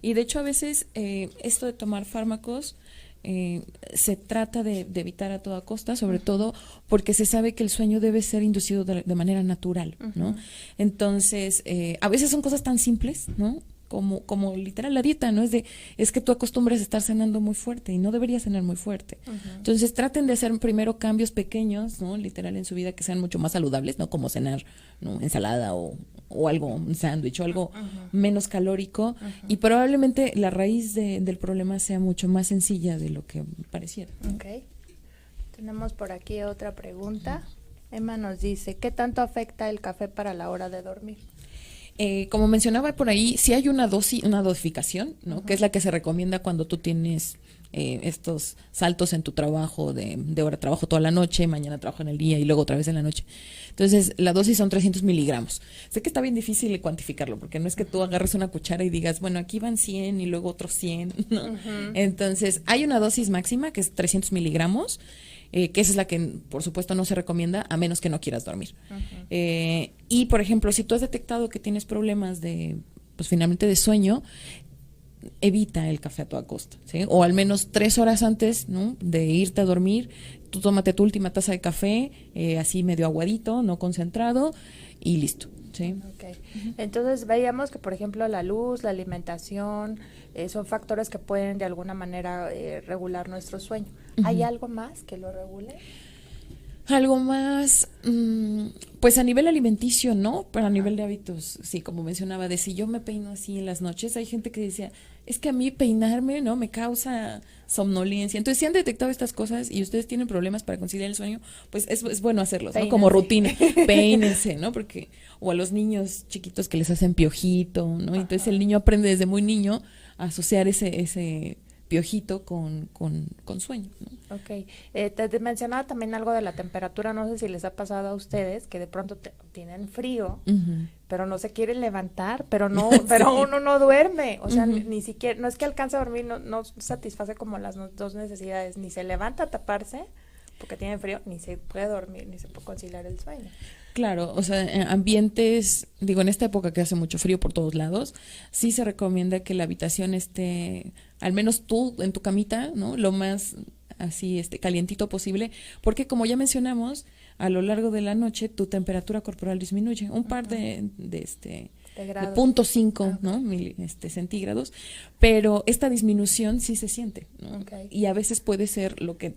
Y de hecho a veces esto de tomar fármacos se trata de evitar a toda costa, sobre todo porque se sabe que el sueño debe ser inducido de manera natural, ¿no? Entonces, a veces son cosas tan simples, ¿no? Como literal la dieta, ¿no? Es que tú acostumbras a estar cenando muy fuerte y no deberías cenar muy fuerte. Entonces traten de hacer primero cambios pequeños, ¿no? Literal en su vida, que sean mucho más saludables, ¿no? Como cenar, ¿no? Ensalada o algo, un sándwich o algo menos calórico, y probablemente la raíz del problema sea mucho más sencilla de lo que pareciera. Okay. Tenemos por aquí otra pregunta. Emma nos dice, ¿qué tanto afecta el café para la hora de dormir? Como mencionaba por ahí, sí hay una dosificación, ¿no? Que es la que se recomienda cuando tú tienes estos saltos en tu trabajo, de hora trabajo toda la noche, mañana trabajo en el día y luego otra vez en la noche. Entonces, la dosis son 300 miligramos. Sé que está bien difícil de cuantificarlo, porque no es que tú agarres una cuchara y digas, bueno, aquí van 100 y luego otros 100, ¿no? Entonces, hay una dosis máxima que es 300 miligramos, que esa es la que, por supuesto, no se recomienda a menos que no quieras dormir. Y, por ejemplo, si tú has detectado que tienes problemas pues finalmente de sueño, evita el café a toda costa, ¿sí? O al menos 3 horas antes, ¿no?, de irte a dormir, tú tómate tu última taza de café, así medio aguadito, no concentrado, y listo, ¿sí? Okay. Entonces veíamos que, por ejemplo, la luz, la alimentación, son factores que pueden de alguna manera regular nuestro sueño. ¿Hay algo más que lo regule? Algo más, pues a nivel alimenticio, ¿no? Pero a nivel de hábitos, sí, como mencionaba, de si yo me peino así en las noches, hay gente que decía, es que a mí peinarme, ¿no?, me causa somnolencia. Entonces, si han detectado estas cosas y ustedes tienen problemas para conciliar el sueño, pues es bueno hacerlos, ¿no? Como rutina, peínense, ¿no? Porque, o a los niños chiquitos que les hacen piojito, ¿no? Entonces el niño aprende desde muy niño a asociar ese piojito con sueño, ¿no? Ok. Te mencionaba también algo de la temperatura, no sé si les ha pasado a ustedes que de pronto tienen frío, pero no se quieren levantar, pero no, pero uno no duerme, o sea, ni siquiera, no es que alcance a dormir, no satisface como las dos necesidades, ni se levanta a taparse porque tiene frío, ni se puede dormir, ni se puede conciliar el sueño. Claro, o sea, ambientes, digo, en esta época que hace mucho frío por todos lados, sí se recomienda que la habitación esté, al menos tú en tu camita, ¿no?, lo más así calientito posible, porque como ya mencionamos, a lo largo de la noche tu temperatura corporal disminuye un par de 0.5, ¿no?, centígrados, pero esta disminución sí se siente, ¿no? Okay. Y a veces puede ser lo que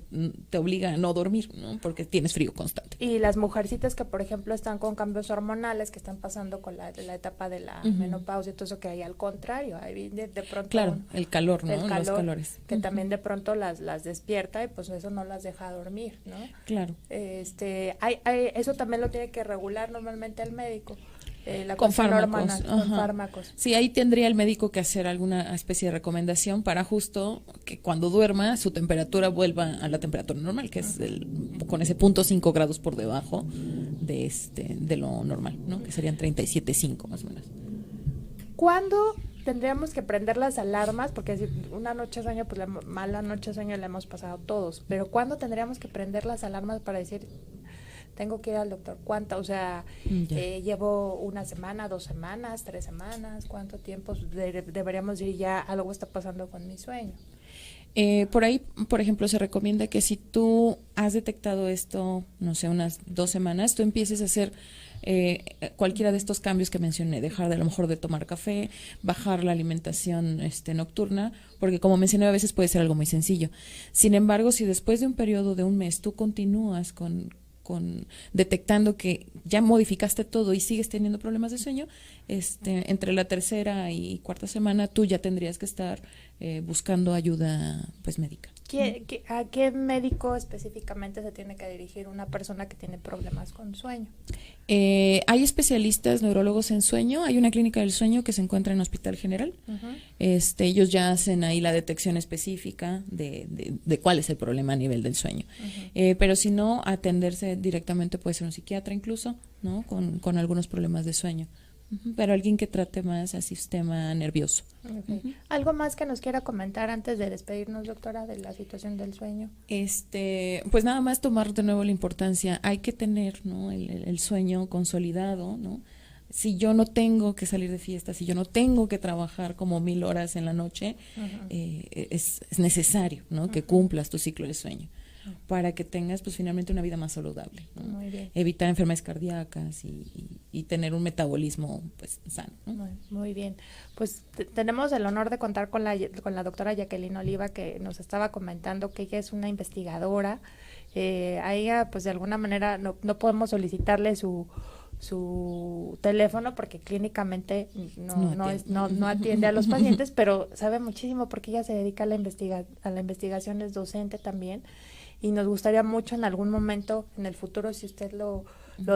te obliga a no dormir, ¿no?, porque tienes frío constante. Y las mujercitas que, por ejemplo, están con cambios hormonales, que están pasando con la etapa de la menopausia y todo eso, que hay al contrario, hay de pronto... Claro, el calor, ¿no? El calor, los calores. Que también de pronto las despierta y pues eso no las deja dormir, ¿no? Claro. Eso también lo tiene que regular normalmente el médico. Con fármacos. Con fármacos. Sí, ahí tendría el médico que hacer alguna especie de recomendación para justo que cuando duerma su temperatura vuelva a la temperatura normal, que es con ese 0.5 grados por debajo de lo normal, ¿no?, que serían 37.5 más o menos. ¿Cuándo tendríamos que prender las alarmas? Porque si una noche de sueño, pues la mala noche de sueño la hemos pasado todos, pero ¿cuándo tendríamos que prender las alarmas para decir... tengo que ir al doctor? ¿Cuánto? O sea, llevo 1 semana, 2 semanas, 3 semanas, ¿cuánto tiempo deberíamos ir ya? Algo está pasando con mi sueño. Por ahí, por ejemplo, se recomienda que si tú has detectado esto, no sé, unas 2 semanas, tú empieces a hacer cualquiera de estos cambios que mencioné, dejar a lo mejor de tomar café, bajar la alimentación nocturna, porque como mencioné a veces puede ser algo muy sencillo. Sin embargo, si después de un periodo de 1 mes tú continúas con detectando que ya modificaste todo y sigues teniendo problemas de sueño, entre la 3ª y 4ª semana tú ya tendrías que estar buscando ayuda pues médica. ¿A qué médico específicamente se tiene que dirigir una persona que tiene problemas con sueño? Hay especialistas neurólogos en sueño, hay una clínica del sueño que se encuentra en Hospital General. Ellos ya hacen ahí la detección específica de cuál es el problema a nivel del sueño. Pero si no, atenderse directamente puede ser un psiquiatra incluso, ¿no?, con algunos problemas de sueño. Pero alguien que trate más al sistema nervioso. Okay. ¿Algo más que nos quiera comentar antes de despedirnos, doctora, de la situación del sueño? Pues nada más tomar de nuevo la importancia. Hay que tener, ¿no?, el sueño consolidado, ¿no? Si yo no tengo que salir de fiesta, si yo no tengo que trabajar como 1000 horas en la noche, es necesario, ¿no?, que cumplas tu ciclo de sueño para que tengas pues finalmente una vida más saludable, ¿no? Muy bien. Evitar enfermedades cardíacas y tener un metabolismo pues sano, ¿no? Muy bien. Pues tenemos el honor de contar con la doctora Jacqueline Oliva, que nos estaba comentando que ella es una investigadora. A ella pues de alguna manera no podemos solicitarle su teléfono porque clínicamente no atiende a los pacientes, pero sabe muchísimo porque ella se dedica a la investigación, es docente también, y nos gustaría mucho en algún momento en el futuro, si usted lo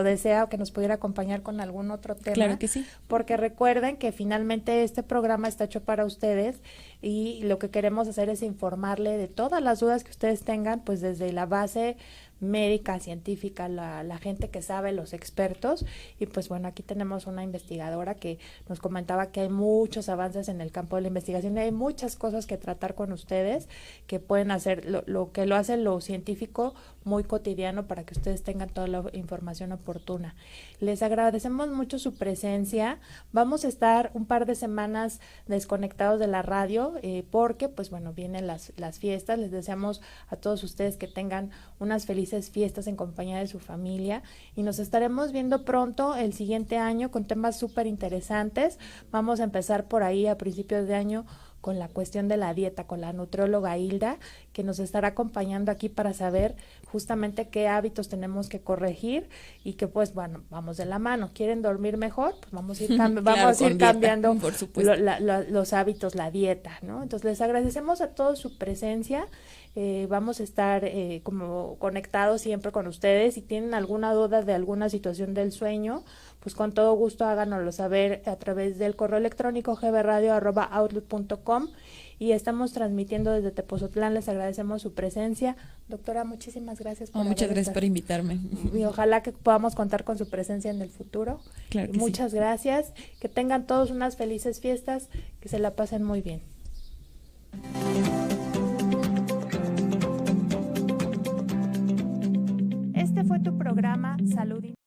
desea, o que nos pudiera acompañar con algún otro tema. Claro que sí. Porque recuerden que finalmente este programa está hecho para ustedes y lo que queremos hacer es informarle de todas las dudas que ustedes tengan, pues desde la base médica, científica, la gente que sabe, los expertos, y pues bueno, aquí tenemos una investigadora que nos comentaba que hay muchos avances en el campo de la investigación y hay muchas cosas que tratar con ustedes, que pueden hacer lo que lo hace lo científico muy cotidiano para que ustedes tengan toda la información oportuna. Les agradecemos mucho su presencia. Vamos a estar un par de semanas desconectados de la radio porque pues bueno, vienen las fiestas. Les deseamos a todos ustedes que tengan unas felices fiestas en compañía de su familia y nos estaremos viendo pronto el siguiente año con temas súper interesantes. Vamos a empezar por ahí a principios de año con la cuestión de la dieta, con la nutrióloga Hilda, que nos estará acompañando aquí para saber justamente qué hábitos tenemos que corregir y que pues bueno, vamos de la mano. ¿Quieren dormir mejor? Pues vamos a ir, cambiando por los hábitos, la dieta, ¿no? Entonces les agradecemos a todos su presencia. Vamos a estar como conectados siempre con ustedes. Si tienen alguna duda de alguna situación del sueño, pues con todo gusto háganoslo saber a través del correo electrónico gbradio@outlook.com y estamos transmitiendo desde Tepozotlán. Les agradecemos su presencia. Doctora, muchísimas gracias por muchas gracias por invitarme. Y ojalá que podamos contar con su presencia en el futuro. Claro que muchas gracias. Que tengan todos unas felices fiestas, que se la pasen muy bien. Este fue tu programa Salud